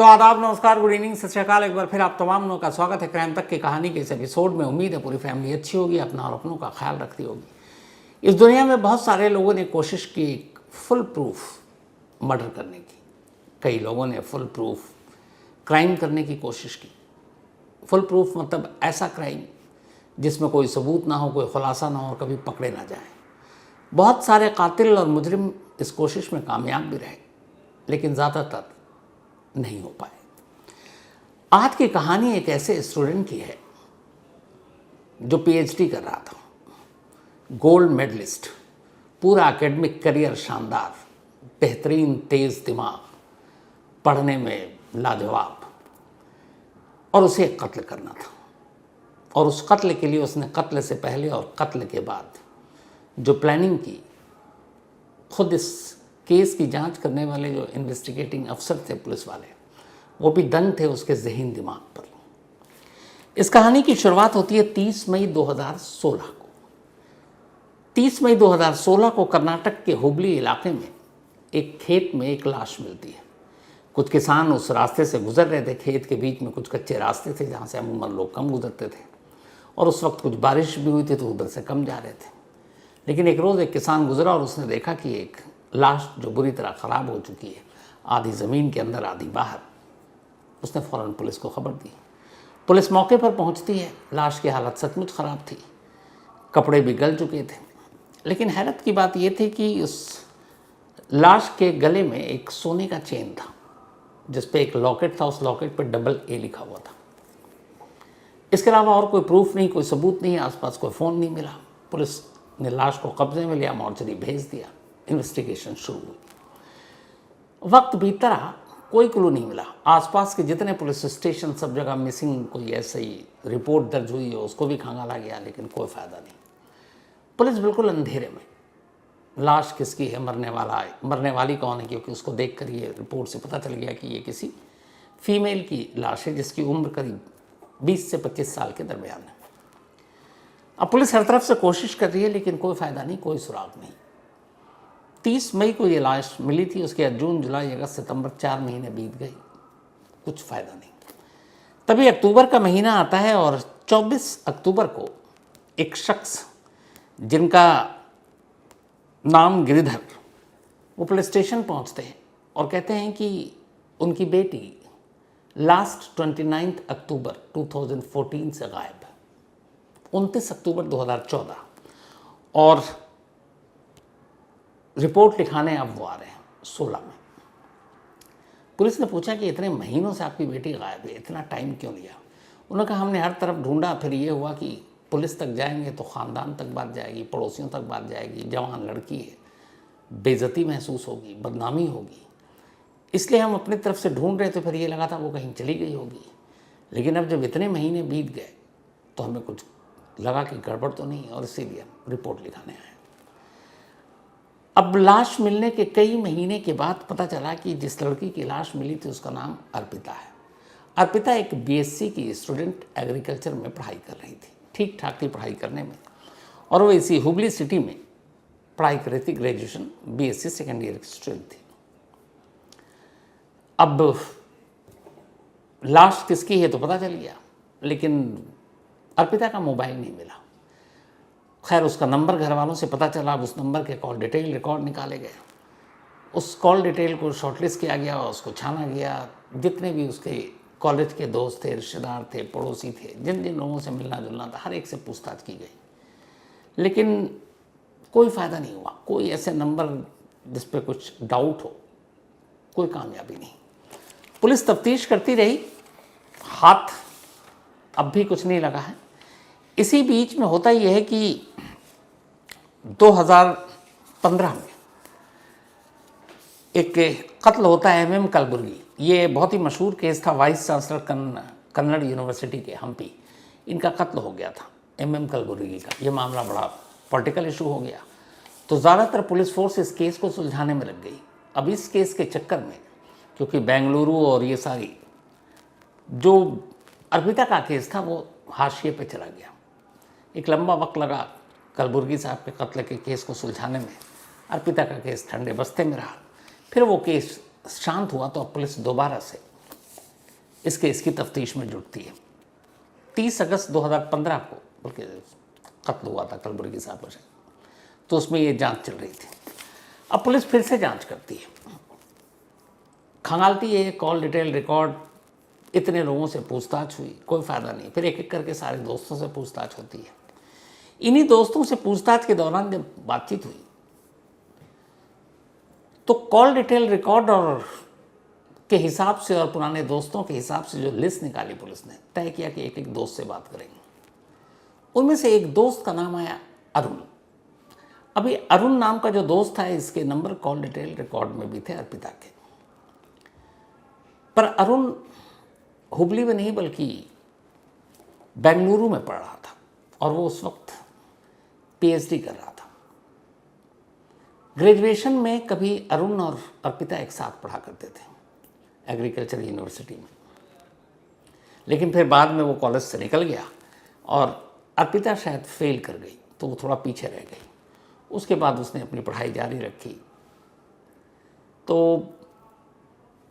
तो आदाब, नमस्कार, गुड इवनिंग, सत श्री अकाल। एक बार फिर आप तमाम लोगों का स्वागत है क्राइम तक की कहानी के इस एपिसोड में। उम्मीद है पूरी फैमिली अच्छी होगी, अपना और अपनों का ख्याल रखती होगी। इस दुनिया में बहुत सारे लोगों ने कोशिश की फुल प्रूफ मर्डर करने की। कई लोगों ने फुल प्रूफ क्राइम करने की कोशिश की। फुल प्रूफ मतलब ऐसा क्राइम जिसमें कोई सबूत ना हो, कोई खुलासा ना हो, कभी पकड़े ना जाए। बहुत सारे कातिल और मुजरिम इस कोशिश में कामयाब भी रहे, लेकिन ज़्यादातर नहीं हो पाए। आज की कहानी एक ऐसे स्टूडेंट की है जो पीएचडी कर रहा था, गोल्ड मेडलिस्ट, पूरा एकेडमिक करियर शानदार, बेहतरीन, तेज दिमाग, पढ़ने में लाजवाब, और उसे एक कत्ल करना था। और उस कत्ल के लिए उसने कत्ल से पहले और कत्ल के बाद जो प्लानिंग की, खुद इस केस की जांच करने वाले जो इन्वेस्टिगेटिंग अफसर थे, पुलिस वाले, वो भी दंग थे उसके जहन दिमाग पर। इस कहानी की शुरुआत होती है 30 मई 2016 को। 30 मई 2016 को कर्नाटक के हुबली इलाके में एक खेत में एक लाश मिलती है। कुछ किसान उस रास्ते से गुजर रहे थे। खेत के बीच में कुछ कच्चे रास्ते थे जहाँ से अमूमन लोग कम गुजरते थे, और उस वक्त कुछ बारिश भी हुई थी तो उधर से कम जा रहे थे। लेकिन एक रोज़ एक किसान गुजरा और उसने देखा कि एक लाश जो बुरी तरह ख़राब हो चुकी है, आधी ज़मीन के अंदर आधी बाहर। उसने फ़ौरन पुलिस को खबर दी। पुलिस मौके पर पहुंचती है। लाश की हालत सचमुच ख़राब थी, कपड़े भी गल चुके थे। लेकिन हैरत की बात यह थी कि उस लाश के गले में एक सोने का चेन था जिस पे एक लॉकेट था। उस लॉकेट पर डबल ए लिखा हुआ था। इसके अलावा और कोई प्रूफ नहीं, कोई सबूत नहीं, आसपास कोई फ़ोन नहीं मिला। पुलिस ने लाश को कब्जे में लिया, मॉर्चरी भेज दिया। इन्वेस्टिगेशन शुरू हुई। वक्त बीतता रहा, कोई क्लू नहीं मिला। आसपास के जितने पुलिस स्टेशन, सब जगह मिसिंग कोई ऐसे ही रिपोर्ट दर्ज हुई है, उसको भी खंगाला गया, लेकिन कोई फ़ायदा नहीं। पुलिस बिल्कुल अंधेरे में। लाश किसकी है, मरने वाला है, मरने वाली कौन है, क्योंकि उसको देखकर ये रिपोर्ट से पता चल गया कि ये किसी फीमेल की लाश है जिसकी उम्र करीब 20 से 25 साल के दरमियान है। अब पुलिस हर तरफ से कोशिश कर रही है, लेकिन कोई फ़ायदा नहीं, कोई सुराग नहीं। 30 मई को ये लाश मिली थी। उसके बाद जून, जुलाई, अगस्त, सितंबर, 4 महीने बीत गए, कुछ फ़ायदा नहीं। तभी अक्टूबर का महीना आता है और 24 अक्टूबर को एक शख्स जिनका नाम गिरिधर, वो पुलिस स्टेशन पहुंचते हैं और कहते हैं कि उनकी बेटी लास्ट 29 अक्टूबर 2014 से गायब है। 29 अक्टूबर 2014, और रिपोर्ट लिखाने अब वो आ रहे हैं 16 में। पुलिस ने पूछा कि इतने महीनों से आपकी बेटी गायब है, इतना टाइम क्यों लिया? उन्होंने कहा हमने हर तरफ ढूंढा, फिर ये हुआ कि पुलिस तक जाएंगे तो ख़ानदान तक बात जाएगी, पड़ोसियों तक बात जाएगी, जवान लड़की है, बेइज्जती महसूस होगी, बदनामी होगी, इसलिए हम अपनी तरफ से ढूंढ रहे थे। फिर ये लगा था वो कहीं चली गई होगी। लेकिन अब जब इतने महीने बीत गए तो हमें कुछ लगा कि गड़बड़ तो नहीं है, और इसीलिए रिपोर्ट लिखाने आए। अब लाश मिलने के कई महीने के बाद पता चला कि जिस लड़की की लाश मिली थी उसका नाम अर्पिता है। अर्पिता एक बीएससी की स्टूडेंट एग्रीकल्चर में पढ़ाई कर रही थी। ठीक ठाक थी पढ़ाई करने में, और वो इसी हुबली सिटी में पढ़ाई कर रही थी, ग्रेजुएशन बीएससी सेकेंड ईयर की स्टूडेंट थी। अब लाश किसकी है तो पता चल गया, लेकिन अर्पिता का मोबाइल नहीं मिला। खैर, उसका नंबर घर वालों से पता चला। अब उस नंबर के कॉल डिटेल रिकॉर्ड निकाले गए। उस कॉल डिटेल को शॉर्टलिस्ट किया गया और उसको छाना गया। जितने भी उसके कॉलेज के दोस्त थे, रिश्तेदार थे, पड़ोसी थे, जिन जिन लोगों से मिलना जुलना था, हर एक से पूछताछ की गई, लेकिन कोई फ़ायदा नहीं हुआ। कोई ऐसे नंबर जिस पर कुछ डाउट हो, कोई कामयाबी नहीं। पुलिस तफ्तीश करती रही, हाथ अब भी कुछ नहीं लगा है। इसी बीच में होता यह है कि 2015 में एक कत्ल होता है MM कलबुर्गी। ये बहुत ही मशहूर केस था। वाइस चांसलर कन्नड़ यूनिवर्सिटी के हम्पी, इनका कत्ल हो गया था, MM कलबुर्गी का। ये मामला बड़ा पॉलिटिकल इशू हो गया, तो ज़्यादातर पुलिस फोर्स इस केस को सुलझाने में लग गई। अब इस केस के चक्कर में, क्योंकि बेंगलुरु और ये सारी जो अर्पिता का केस था वो हाशिए पे चला गया, एक लंबा वक्त लगा कलबुर्गी साहब के कत्ल के केस को सुलझाने में। अर्पिता का केस ठंडे बस्ते में रहा। फिर वो केस शांत हुआ तो अब पुलिस दोबारा से इस केस की तफ्तीश में जुटती है। 30 अगस्त 2015 को बल्कि कत्ल हुआ था कलबुर्गी साहब का, तो उसमें ये जांच चल रही थी। अब पुलिस फिर से जांच करती है, खंगालती है कॉल डिटेल रिकॉर्ड, इतने लोगों से पूछताछ हुई, कोई फ़ायदा नहीं। फिर एक एक करके सारे दोस्तों से पूछताछ होती है। इन्हीं दोस्तों से पूछताछ के दौरान जब बातचीत हुई तो कॉल डिटेल रिकॉर्ड और के हिसाब से और पुराने दोस्तों के हिसाब से जो लिस्ट निकाली पुलिस ने, तय किया कि एक एक दोस्त से बात करेंगे। उनमें से एक दोस्त का नाम आया अरुण। अभी अरुण नाम का जो दोस्त था, इसके नंबर कॉल डिटेल रिकॉर्ड में भी थे अर्पिता के, पर अरुण हुबली में नहीं बल्कि बेंगलुरु में पढ़ रहा था और वो उस वक्त पीएचडी कर रहा था। ग्रेजुएशन में कभी अरुण और अर्पिता एक साथ पढ़ा करते थे एग्रीकल्चर यूनिवर्सिटी में, लेकिन फिर बाद में वो कॉलेज से निकल गया और अर्पिता शायद फेल कर गई तो वो थोड़ा पीछे रह गई। उसके बाद उसने अपनी पढ़ाई जारी रखी। तो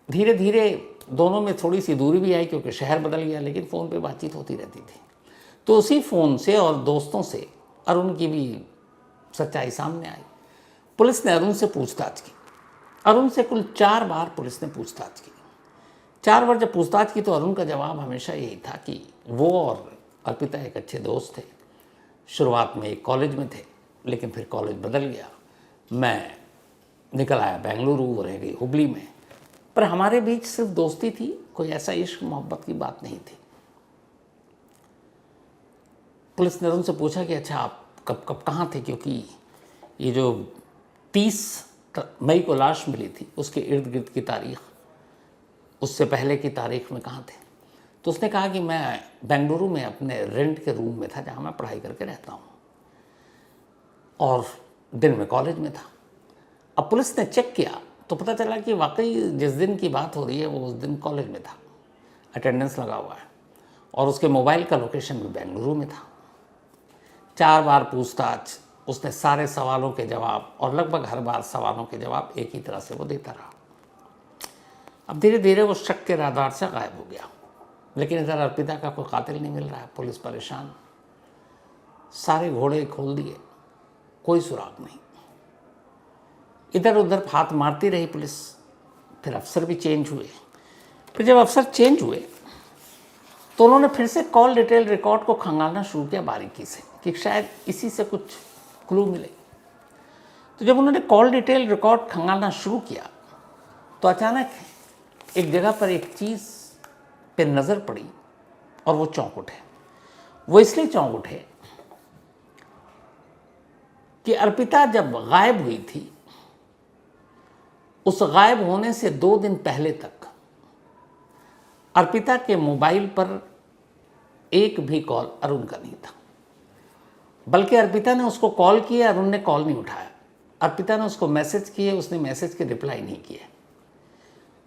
धीरे धीरे दोनों में थोड़ी सी दूरी भी आई क्योंकि शहर बदल गया, लेकिन फ़ोन पे बातचीत होती रहती थी। तो उसी फ़ोन से और दोस्तों से अरुण की भी सच्चाई सामने आई। पुलिस ने अरुण से पूछताछ की। अरुण से कुल 4 बार पुलिस ने पूछताछ की। 4 बार जब पूछताछ की तो अरुण का जवाब हमेशा यही था कि वो और अर्पिता एक अच्छे दोस्त थे, शुरुआत में एक कॉलेज में थे, लेकिन फिर कॉलेज बदल गया, मैं निकल आया बेंगलुरु, वो रह गई हुबली में, पर हमारे बीच सिर्फ दोस्ती थी, कोई ऐसा इश्क मोहब्बत की बात नहीं थी। पुलिस ने उनसे पूछा कि अच्छा आप कब कब कहाँ थे, क्योंकि ये जो 30 मई को लाश मिली थी उसके इर्द गिर्द की तारीख, उससे पहले की तारीख में कहाँ थे। तो उसने कहा कि मैं बेंगलुरु में अपने रेंट के रूम में था जहाँ मैं पढ़ाई करके रहता हूँ और दिन में कॉलेज में था। अब पुलिस ने चेक किया तो पता चला कि वाकई जिस दिन की बात हो रही है वो उस दिन कॉलेज में था, अटेंडेंस लगा हुआ है और उसके मोबाइल का लोकेशन भी बेंगलुरु में था। 4 बार पूछताछ, उसने सारे सवालों के जवाब और लगभग हर बार सवालों के जवाब एक ही तरह से वो देता रहा। अब धीरे धीरे वो शक के राडार से गायब हो गया, लेकिन इधर अर्पिता का कोई कातिल नहीं मिल रहा है। पुलिस परेशान, सारे घोड़े खोल दिए, कोई सुराग नहीं। इधर उधर हाथ मारती रही पुलिस। फिर अफसर भी चेंज हुए। फिर जब अफसर चेंज हुए तो उन्होंने फिर से कॉल डिटेल रिकॉर्ड को खंगालना शुरू किया बारीकी से कि शायद इसी से कुछ क्लू मिले। तो जब उन्होंने कॉल डिटेल रिकॉर्ड खंगालना शुरू किया तो अचानक एक जगह पर एक चीज़ पे नज़र पड़ी और वो चौंक उठे। वो इसलिए चौंक उठे कि अर्पिता जब गायब हुई थी, उस गायब होने से 2 दिन पहले तक अर्पिता के मोबाइल पर एक भी कॉल अरुण का नहीं था, बल्कि अर्पिता ने उसको कॉल किया, अरुण ने कॉल नहीं उठाया। अर्पिता ने उसको मैसेज किए, उसने मैसेज के रिप्लाई नहीं किए।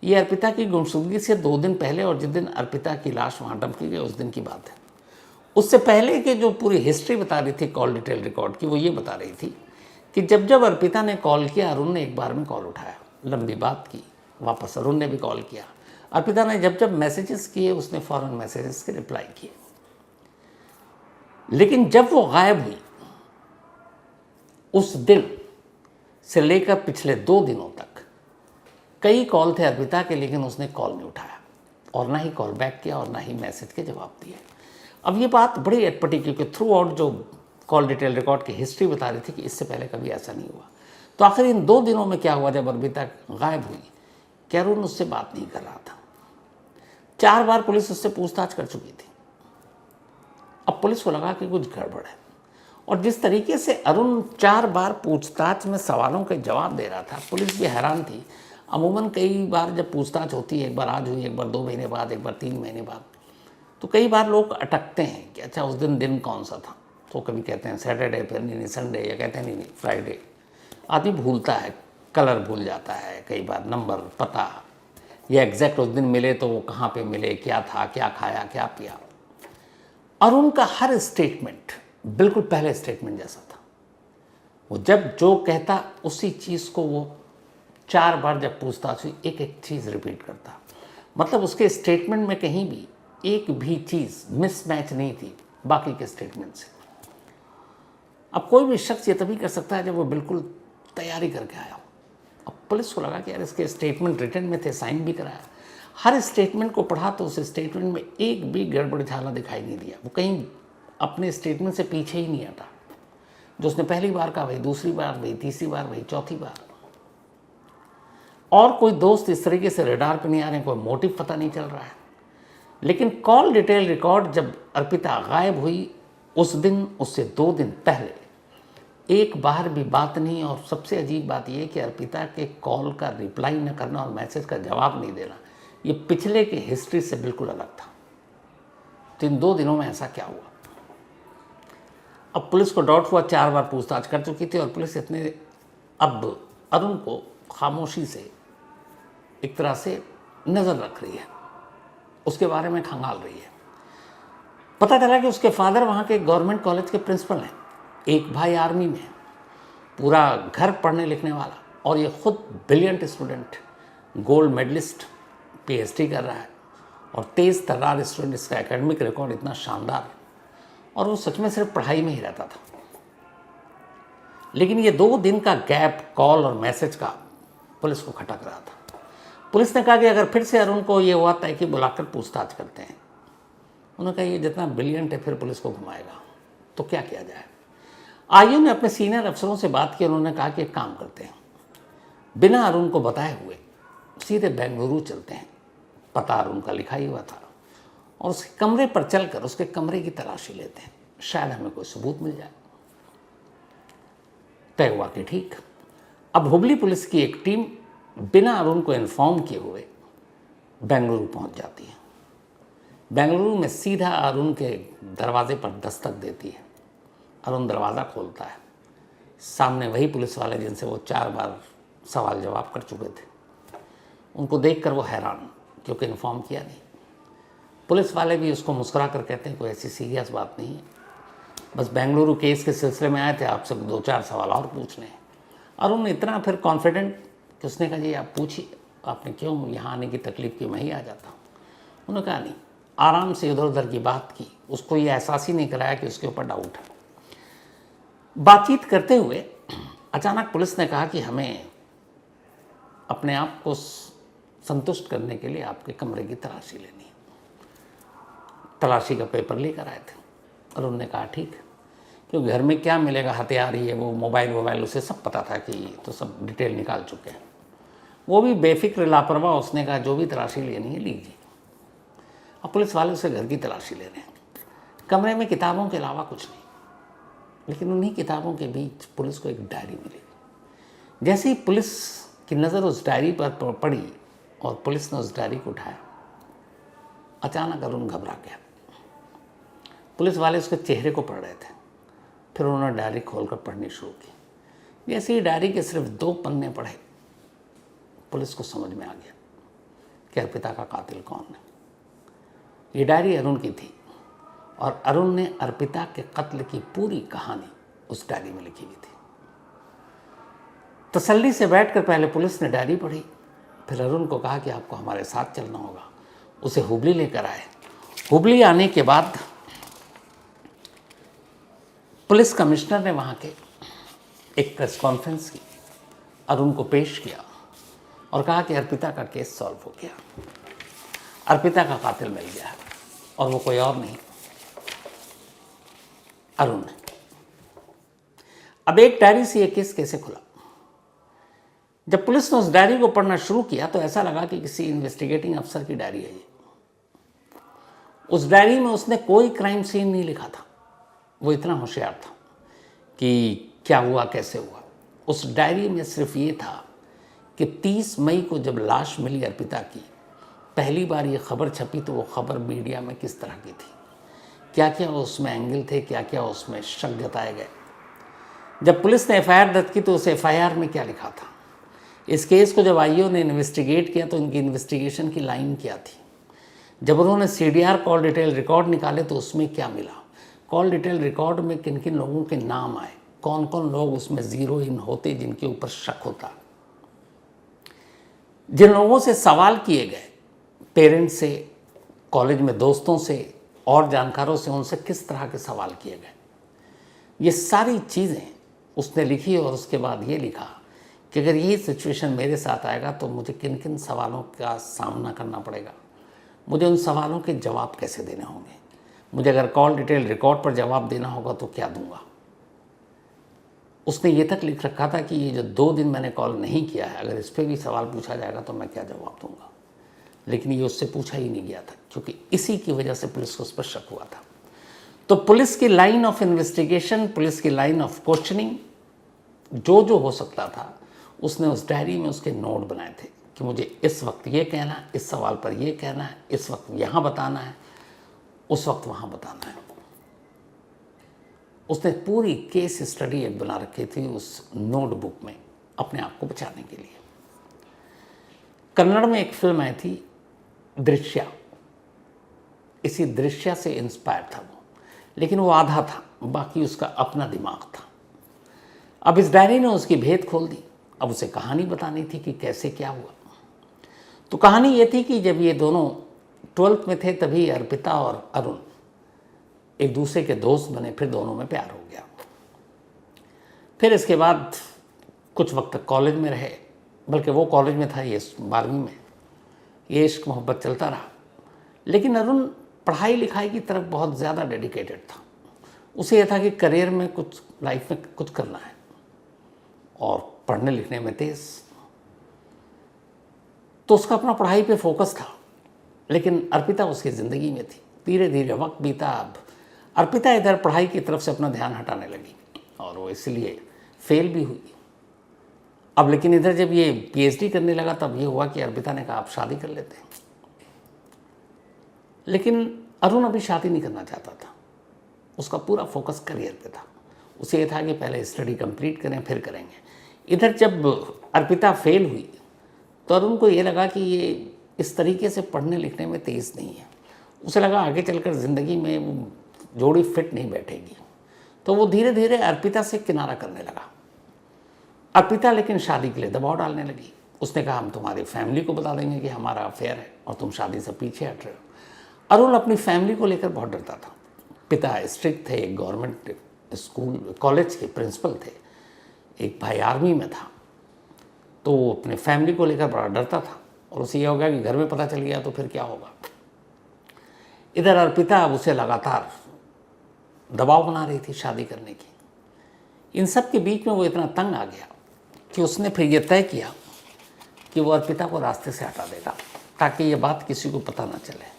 ये अर्पिता की गुमशुदगी से 2 दिन पहले और जिस दिन अर्पिता की लाश वहाँ डंप की गई उस दिन की बात है। उससे पहले की जो पूरी हिस्ट्री बता रही थी कॉल डिटेल रिकॉर्ड की, वो ये बता रही थी कि जब जब अर्पिता ने कॉल किया अरुण ने एक बार में कॉल उठाया, लंबी बात की, वापस अरुण ने भी कॉल किया। अर्पिता ने जब जब मैसेजेस किए उसने फ़ौरन मैसेजेस के रिप्लाई किए। लेकिन जब वो गायब हुई उस दिन से लेकर पिछले 2 दिनों तक कई कॉल थे अर्पिता के, लेकिन उसने कॉल नहीं उठाया और ना ही कॉल बैक किया और ना ही मैसेज के जवाब दिए। अब ये बात बड़ी अटपटी, क्योंकि थ्रू आउट जो कॉल डिटेल रिकॉर्ड की हिस्ट्री बता रही थी कि इससे पहले कभी ऐसा नहीं हुआ। तो आखिर इन 2 दिनों में क्या हुआ जब अर्पिता गायब हुई कि अरुण उससे बात नहीं कर रहा था। 4 बार पुलिस उससे पूछताछ कर चुकी थी। अब पुलिस को लगा कि कुछ गड़बड़ है, और जिस तरीके से अरुण 4 बार पूछताछ में सवालों के जवाब दे रहा था, पुलिस भी हैरान थी। अमूमन कई बार जब पूछताछ होती है, एक बार आज हुई, एक बार 2 महीने बाद, एक बार 3 महीने बाद, तो कई बार लोग अटकते हैं कि अच्छा उस दिन कौन सा था। तो कभी कहते हैं सैटरडे, फिर नहीं संडे, या कहते हैं नहीं फ्राइडे। आदमी भूलता है, कलर भूल जाता है, कई बार नंबर, पता, या एग्जैक्ट उस दिन मिले तो वो कहाँ पे मिले, क्या था, क्या खाया, क्या पिया। और उनका हर स्टेटमेंट बिल्कुल पहले स्टेटमेंट जैसा था। वो जब जो कहता उसी चीज़ को वो 4 बार जब पूछताछ हुई एक एक चीज़ रिपीट करता। मतलब उसके स्टेटमेंट में कहीं भी एक भी चीज़ मिसमैच नहीं थी बाकी के स्टेटमेंट से। अब कोई भी शख्स ये तभी कर सकता है जब वो बिल्कुल तैयारी करके आया हो। अब पुलिस को लगा कि यार इसके स्टेटमेंट रिटर्न में थे, साइन भी कराया, हर स्टेटमेंट को पढ़ा तो उस स्टेटमेंट में एक भी गड़बड़ झाला दिखाई नहीं दिया। वो कहीं अपने स्टेटमेंट से पीछे ही नहीं हटा। जो उसने पहली बार कहा वही दूसरी बार, वही तीसरी बार, वही चौथी बार। और कोई दोस्त इस तरीके से रडार पे नहीं आ रहे हैं, कोई मोटिव पता नहीं चल रहा है। लेकिन कॉल डिटेल रिकॉर्ड जब अर्पिता गायब हुई उस दिन, उससे 2 दिन पहले एक बार भी बात नहीं। और सबसे अजीब बात यह कि अर्पिता के कॉल का रिप्लाई न करना और मैसेज का जवाब नहीं देना, ये पिछले के हिस्ट्री से बिल्कुल अलग था। तो इन 2 दिनों में ऐसा क्या हुआ? अब पुलिस को डाउट हुआ, 4 बार पूछताछ कर चुकी थी और पुलिस इतने अब अरुण को खामोशी से एक तरह से नज़र रख रही है, उसके बारे में खंगाल रही है। पता चला कि उसके फादर वहाँ के गवर्नमेंट कॉलेज के प्रिंसिपल हैं, एक भाई आर्मी में, पूरा घर पढ़ने लिखने वाला, और ये खुद brilliant student, gold medalist, PhD कर रहा है और तेज़ तर्रार स्टूडेंट। इसका एकेडमिक रिकॉर्ड इतना शानदार है और वो सच में सिर्फ पढ़ाई में ही रहता था। लेकिन ये 2 दिन का गैप कॉल और मैसेज का पुलिस को खटक रहा था। पुलिस ने कहा कि अगर फिर से अरुण को ये हुआ तय कि बुलाकर पूछताछ करते हैं। उन्होंने कहा ये जितना ब्रिलियंट है फिर पुलिस को घुमाएगा, तो क्या किया जाए। आईओ ने अपने सीनियर अफसरों से बात की। उन्होंने कहा कि एक काम करते हैं, बिना अरुण को बताए हुए सीधे बेंगलुरु चलते हैं। पता अरुण का लिखा ही हुआ था और उसके कमरे पर चलकर उसके कमरे की तलाशी लेते हैं, शायद हमें कोई सबूत मिल जाए। तय हुआ कि ठीक। अब हुबली पुलिस की एक टीम बिना अरुण को इन्फॉर्म किए हुए बेंगलुरु पहुंच जाती है। बेंगलुरु में सीधा अरुण के दरवाजे पर दस्तक देती है। अरुण दरवाज़ा खोलता है, सामने वही पुलिस वाले जिनसे वो 4 बार सवाल जवाब कर चुके थे। उनको देखकर वो हैरान, क्योंकि इन्फॉर्म किया नहीं। पुलिस वाले भी उसको मुस्कुरा कर कहते हैं कोई ऐसी सीरियस बात नहीं है, बस बेंगलुरु केस के सिलसिले में आए थे, आपसे 2-4 सवाल और पूछने हैं। अरुण इतना फिर कॉन्फिडेंट कि उसने कहा जी आप पूछिए, आपने क्यों यहाँ आने की तकलीफ़ की, मैं ही आ जाता हूँ। उन्होंने कहा नहीं, आराम से इधर उधर की बात की, उसको ये एहसास ही नहीं कराया कि उसके ऊपर डाउट है। बातचीत करते हुए अचानक पुलिस ने कहा कि हमें अपने आप को संतुष्ट करने के लिए आपके कमरे की तलाशी लेनी है। तलाशी का पेपर लेकर आए थे और उन्होंने कहा ठीक, क्योंकि घर में क्या मिलेगा, हथियार ही है, वो मोबाइल उसे सब पता था कि तो सब डिटेल निकाल चुके हैं। वो भी बेफिक्र लापरवाह, उसने कहा जो भी तलाशी लेनी है लीजिए। अब पुलिस वाले उसे घर की तलाशी ले रहे हैं। कमरे में किताबों के अलावा कुछ नहीं, लेकिन उन्हीं किताबों के बीच पुलिस को एक डायरी मिली। जैसे ही पुलिस की नज़र उस डायरी पर पड़ी और पुलिस ने उस डायरी को उठाया, अचानक अरुण घबरा गया। पुलिस वाले उसके चेहरे को पढ़ रहे थे, फिर उन्होंने डायरी खोलकर पढ़नी शुरू की। जैसे ही डायरी के सिर्फ 2 पन्ने पढ़े, पुलिस को समझ में आ गया कि अर्पिता का कातिल कौन है। ये डायरी अरुण की थी और अरुण ने अर्पिता के कत्ल की पूरी कहानी उस डायरी में लिखी हुई थी। तसल्ली से बैठकर पहले पुलिस ने डायरी पढ़ी, फिर अरुण को कहा कि आपको हमारे साथ चलना होगा। उसे हुबली लेकर आए। हुबली आने के बाद पुलिस कमिश्नर ने वहाँ के एक प्रेस कॉन्फ्रेंस की, अरुण को पेश किया और कहा कि अर्पिता का केस सॉल्व हो गया, अर्पिता का कातिल मिल गया है और वो कोई और नहीं, अरुण है। अब एक डायरी से ये केस कैसे खुला? जब पुलिस ने उस डायरी को पढ़ना शुरू किया तो ऐसा लगा कि किसी इन्वेस्टिगेटिंग अफसर की डायरी है ये। उस डायरी में उसने कोई क्राइम सीन नहीं लिखा था। वो इतना होशियार था कि क्या हुआ कैसे हुआ। उस डायरी में सिर्फ ये था कि 30 मई को जब लाश मिली अर्पिता की, पहली बार ये खबर छपी तो वो खबर मीडिया में किस तरह की थी, क्या क्या उसमें एंगल थे, क्या क्या उसमें शक जताए गए। जब पुलिस ने एफआईआर दर्ज की तो उस एफआईआर में क्या लिखा था। इस केस को जब आईओ ने इन्वेस्टिगेट किया तो इनकी इन्वेस्टिगेशन की लाइन क्या थी। जब उन्होंने सीडीआर कॉल डिटेल रिकॉर्ड निकाले तो उसमें क्या मिला। कॉल डिटेल रिकॉर्ड में किन किन लोगों के नाम आए, कौन कौन लोग उसमें जीरो इन होते जिनके ऊपर शक होता। जिन लोगों से सवाल किए गए पेरेंट्स से, कॉलेज में दोस्तों से और जानकारों से उनसे किस तरह के सवाल किए गए, ये सारी चीज़ें उसने लिखी। और उसके बाद ये लिखा कि अगर यही सिचुएशन मेरे साथ आएगा तो मुझे किन किन सवालों का सामना करना पड़ेगा, मुझे उन सवालों के जवाब कैसे देने होंगे, मुझे अगर कॉल डिटेल रिकॉर्ड पर जवाब देना होगा तो क्या दूंगा। उसने ये तक लिख रखा था कि ये जो 2 दिन मैंने कॉल नहीं किया है, अगर इस पर भी सवाल पूछा जाएगा तो मैं क्या जवाब दूंगा। लेकिन ये उससे पूछा ही नहीं गया था, क्योंकि इसी की वजह से पुलिस को उस पर शक हुआ था। तो पुलिस की लाइन ऑफ इन्वेस्टिगेशन, पुलिस की लाइन ऑफ क्वेश्चनिंग, जो हो सकता था उसने उस डायरी में उसके नोट बनाए थे कि मुझे इस वक्त ये कहना है, इस सवाल पर ये कहना है, इस वक्त यहाँ बताना है, उस वक्त वहाँ बताना है। उसने पूरी केस स्टडी एक बना रखी थी उस नोटबुक में, अपने आप को बचाने के लिए। कन्नड़ में एक फिल्म आई थी दृश्या, इसी दृश्या से इंस्पायर था वो, लेकिन वो आधा था, बाकी उसका अपना दिमाग था। अब इस डायरी ने उसकी भेद खोल दी। अब उसे कहानी बतानी थी कि कैसे क्या हुआ। तो कहानी ये थी कि जब ये दोनों 12th में थे तभी अर्पिता और अरुण एक दूसरे के दोस्त बने, फिर दोनों में प्यार हो गया। फिर इसके बाद कुछ वक्त तक कॉलेज में रहे, बल्कि वो कॉलेज में था, ये 12वीं में। ये इश्क मोहब्बत चलता रहा, लेकिन अरुण पढ़ाई लिखाई की तरफ बहुत ज़्यादा डेडिकेटेड था। उसे यह था कि करियर में कुछ, लाइफ में कुछ करना है, और पढ़ने लिखने में तेज़, तो उसका अपना पढ़ाई पे फोकस था। लेकिन अर्पिता उसकी ज़िंदगी में थी। धीरे धीरे वक्त बीता। अब अर्पिता इधर पढ़ाई की तरफ से अपना ध्यान हटाने लगी, और वो इसलिए फेल भी हुई। अब लेकिन इधर जब ये पीएचडी करने लगा तब ये हुआ कि अर्पिता ने कहा आप शादी कर लेते हैं। लेकिन अरुण अभी शादी नहीं करना चाहता था, उसका पूरा फोकस करियर पे था। उसे ये था कि पहले स्टडी कंप्लीट करें फिर करेंगे। इधर जब अर्पिता फेल हुई तो अरुण को ये लगा कि ये इस तरीके से पढ़ने लिखने में तेज़ नहीं है। उसे लगा आगे चलकर ज़िंदगी में वो जोड़ी फिट नहीं बैठेगी, तो वो धीरे धीरे अर्पिता से किनारा करने लगा। अर्पिता लेकिन शादी के लिए दबाव डालने लगी। उसने कहा हम तुम्हारी फैमिली को बता देंगे कि हमारा अफेयर है और तुम शादी से पीछे हट रहे हो। अरुण अपनी फैमिली को लेकर बहुत डरता था। पिता स्ट्रिक्ट थे, एक गवर्नमेंट स्कूल कॉलेज के प्रिंसिपल थे, एक भाई आर्मी में था, तो वो अपने फैमिली को लेकर बड़ा डरता था। और उसे यह होगा कि घर में पता चल गया तो फिर क्या होगा। इधर अर्पिता अब उसे लगातार दबाव बना रही थी शादी करने की। इन सब के बीच में वो इतना तंग आ गया कि उसने फिर ये तय किया कि वो अर्पिता को रास्ते से हटा देगा ताकि ये बात किसी को पता ना चले।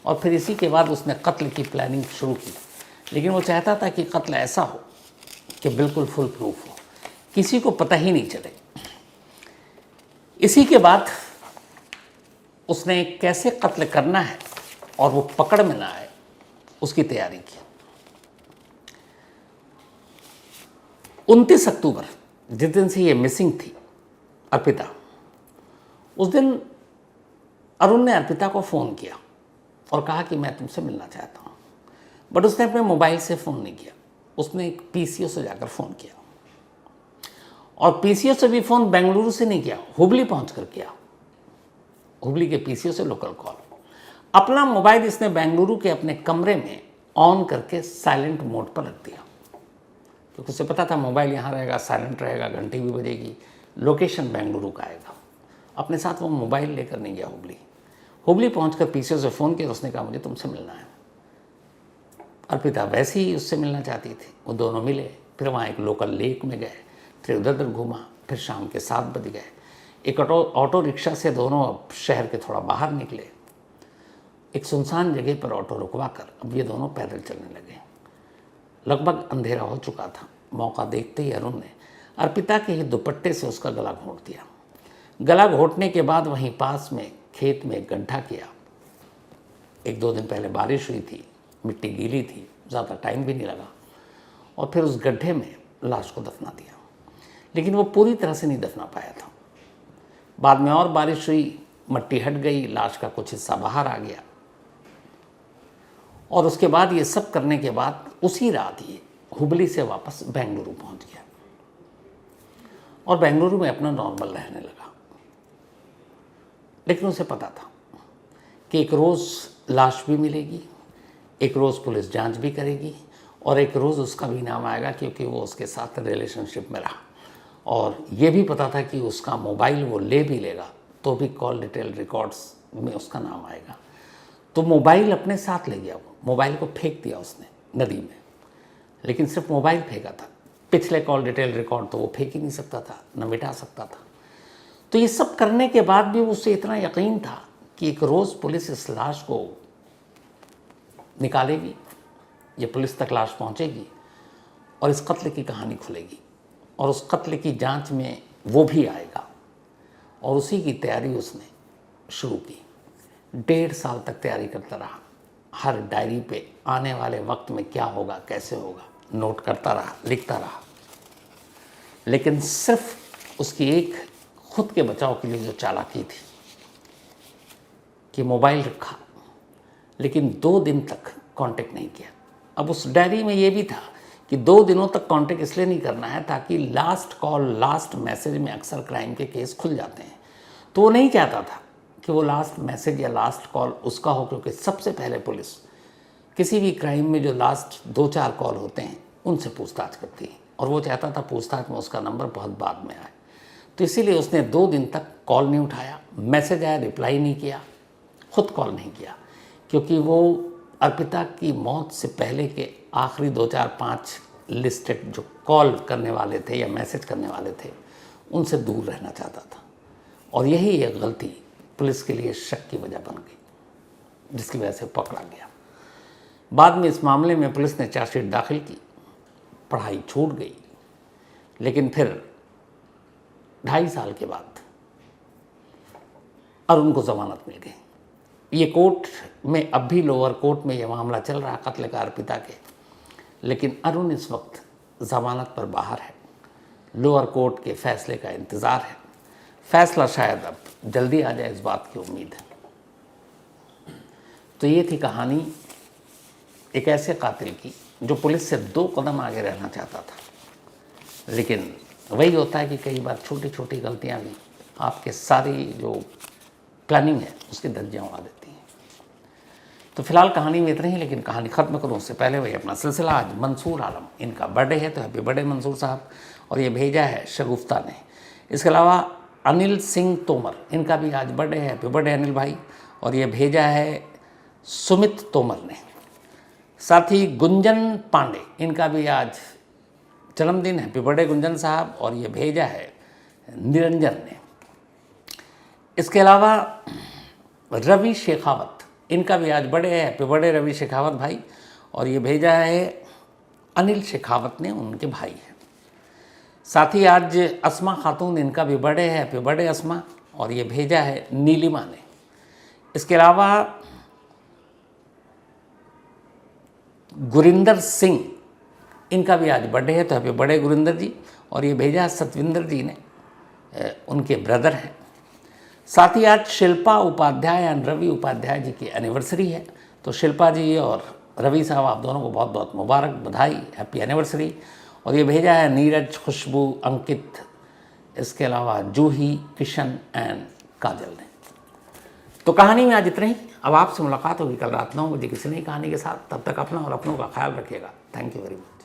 और फिर इसी के बाद उसने कत्ल की प्लानिंग शुरू की। लेकिन वो चाहता था कि कत्ल ऐसा हो कि बिल्कुल फुल प्रूफ हो, किसी को पता ही नहीं चले। इसी के बाद उसने कैसे कत्ल करना है और वो पकड़ में ना आए उसकी तैयारी की। 29 अक्टूबर जिस दिन से ये मिसिंग थी अर्पिता, उस दिन अरुण ने अर्पिता को फ़ोन किया और कहा कि मैं तुमसे मिलना चाहता हूँ। बट उसने अपने मोबाइल से फ़ोन नहीं किया, उसने एक पीसीओ से जाकर फ़ोन किया। और पीसीओ से भी फ़ोन बेंगलुरु से नहीं किया, हुबली पहुँच कर किया। हुबली के पीसीओ से लोकल कॉल। अपना मोबाइल इसने बेंगलुरु के अपने कमरे में ऑन करके साइलेंट मोड पर रख दिया, क्योंकि उसे पता था मोबाइल यहाँ रहेगा, साइलेंट रहेगा, घंटी भी बजेगी, लोकेशन बेंगलुरु का आएगा। अपने साथ वो मोबाइल लेकर नहीं गया हुबली। हुबली पहुँचकर पीसीओ से फ़ोन किया, उसने कहा मुझे तुमसे मिलना है। अर्पिता वैसे ही उससे मिलना चाहती थी। वो दोनों मिले, फिर वहाँ एक लोकल लेक में गए, फिर उधर उधर घूमा, फिर शाम के 7 बज गए। एक ऑटो रिक्शा से दोनों अब शहर के थोड़ा बाहर निकले। एक सुनसान जगह पर ऑटो रुकवा कर अब ये दोनों पैदल चलने लगे। लगभग अंधेरा हो चुका था। मौका देखते ही अरुण ने अर्पिता के ही दुपट्टे से उसका गला घोंट दिया। गला घोंटने के बाद वहीं पास में खेत में एक गड्ढा किया। 1-2 दिन पहले बारिश हुई थी, मिट्टी गीली थी, ज़्यादा टाइम भी नहीं लगा। और फिर उस गड्ढे में लाश को दफना दिया। लेकिन वो पूरी तरह से नहीं दफना पाया था। बाद में और बारिश हुई, मिट्टी हट गई, लाश का कुछ हिस्सा बाहर आ गया। और उसके बाद ये सब करने के बाद उसी रात ये हुबली से वापस बेंगलुरु पहुंच गया और बेंगलुरु में अपना नॉर्मल रहने लगा। लेकिन उसे पता था कि एक रोज़ लाश भी मिलेगी, एक रोज़ पुलिस जांच भी करेगी और एक रोज़ उसका भी नाम आएगा क्योंकि वो उसके साथ रिलेशनशिप में रहा। और ये भी पता था कि उसका मोबाइल वो ले भी लेगा तो भी कॉल डिटेल रिकॉर्ड्स में उसका नाम आएगा। तो मोबाइल अपने साथ ले गया, वो मोबाइल को फेंक दिया उसने नदी में, लेकिन सिर्फ मोबाइल फेंका था, पिछले कॉल डिटेल रिकॉर्ड तो वो फेंक ही नहीं सकता था, न मिटा सकता था। तो ये सब करने के बाद भी उसे इतना यकीन था कि एक रोज़ पुलिस इस लाश को निकालेगी, ये पुलिस तक लाश पहुंचेगी और इस कत्ल की कहानी खुलेगी और उस कत्ल की जांच में वो भी आएगा। और उसी की तैयारी उसने शुरू की। 1.5 साल तक तैयारी करता रहा, हर डायरी पे आने वाले वक्त में क्या होगा, कैसे होगा, नोट करता रहा, लिखता रहा। लेकिन सिर्फ उसकी एक खुद के बचाव के लिए जो चालाकी थी कि मोबाइल रखा लेकिन 2 दिन तक कांटेक्ट नहीं किया। अब उस डायरी में ये भी था कि 2 दिनों तक कांटेक्ट इसलिए नहीं करना है ताकि लास्ट कॉल, लास्ट मैसेज में अक्सर क्राइम के केस खुल जाते हैं। तो वो नहीं चाहता था कि वो लास्ट मैसेज या लास्ट कॉल उसका हो, क्योंकि सबसे पहले पुलिस किसी भी क्राइम में जो लास्ट 2-4 कॉल होते हैं उनसे पूछताछ करती है और वो चाहता था पूछताछ में उसका नंबर बहुत बाद में आए। तो इसीलिए उसने 2 दिन तक कॉल नहीं उठाया, मैसेज आया रिप्लाई नहीं किया, खुद कॉल नहीं किया, क्योंकि वो अर्पिता की मौत से पहले के आखिरी 2-4-5 लिस्टेड जो कॉल करने वाले थे या मैसेज करने वाले थे उनसे दूर रहना चाहता था। और यही एक गलती पुलिस के लिए शक की वजह बन गई, जिसकी वजह से पकड़ा गया। बाद में इस मामले में पुलिस ने चार्जशीट दाखिल की, पढ़ाई छूट गई, लेकिन फिर 2.5 साल के बाद अरुण को जमानत मिल गई। ये कोर्ट में अब भी लोअर कोर्ट में ये मामला चल रहा कत्ल का अर्पिता के, लेकिन अरुण इस वक्त जमानत पर बाहर है। लोअर कोर्ट के फैसले का इंतज़ार है। फैसला शायद अब जल्दी आ जाए, इस बात की उम्मीद है। तो ये थी कहानी एक ऐसे कातिल की जो पुलिस से 2 कदम आगे रहना चाहता था, लेकिन वही होता है कि कई बार छोटी छोटी गलतियां भी आपके सारी जो प्लानिंग है उसकी धज्जियां उड़ा देती हैं। तो फिलहाल कहानी में इतना ही, लेकिन कहानी ख़त्म करूँ उससे पहले वही अपना सिलसिला। आज मंसूर आलम, इनका बर्थडे है, तो हैप्पी बर्थडे मंसूर साहब। और ये भेजा है शगुफ्ता ने। इसके अलावा अनिल सिंह तोमर, इनका भी आज बर्थडे है, हैप्पी बर्थडे अनिल भाई। और ये भेजा है सुमित तोमर ने। साथ ही गुंजन पांडे, इनका भी आज जन्मदिन, हैप्पी बर्थडे गुंजन साहब। और ये भेजा है निरंजन ने। इसके अलावा रवि शेखावत, इनका भी आज बर्थडे है, हैप्पी बर्थडे रवि शेखावत भाई। और ये भेजा है अनिल शेखावत ने, उनके भाई हैं। साथ ही आज अस्मा खातून, इनका भी बर्थडे है, हैप्पी बर्थडे अस्मा। और ये भेजा है नीलिमा ने। इसके अलावा गुरिंदर सिंह, इनका भी आज बर्थडे है, तो हैप्पी बर्थडे गुरिंदर जी। और ये भेजा है सतविंदर जी ने, उनके ब्रदर हैं। साथ ही आज शिल्पा उपाध्याय एंड रवि उपाध्याय जी की एनिवर्सरी है। तो शिल्पा जी और रवि साहब, आप दोनों को बहुत बहुत मुबारक, बधाई, हैप्पी एनिवर्सरी। और ये भेजा है नीरज, खुशबू, अंकित, इसके अलावा जूही, किशन एंड काजल ने। तो कहानी में आज इतना ही। अब आपसे मुलाकात होगी कल रात 9 बजे किसी नई कहानी के साथ। तब तक अपना और अपनों का ख्याल रखिएगा। Thank you very much.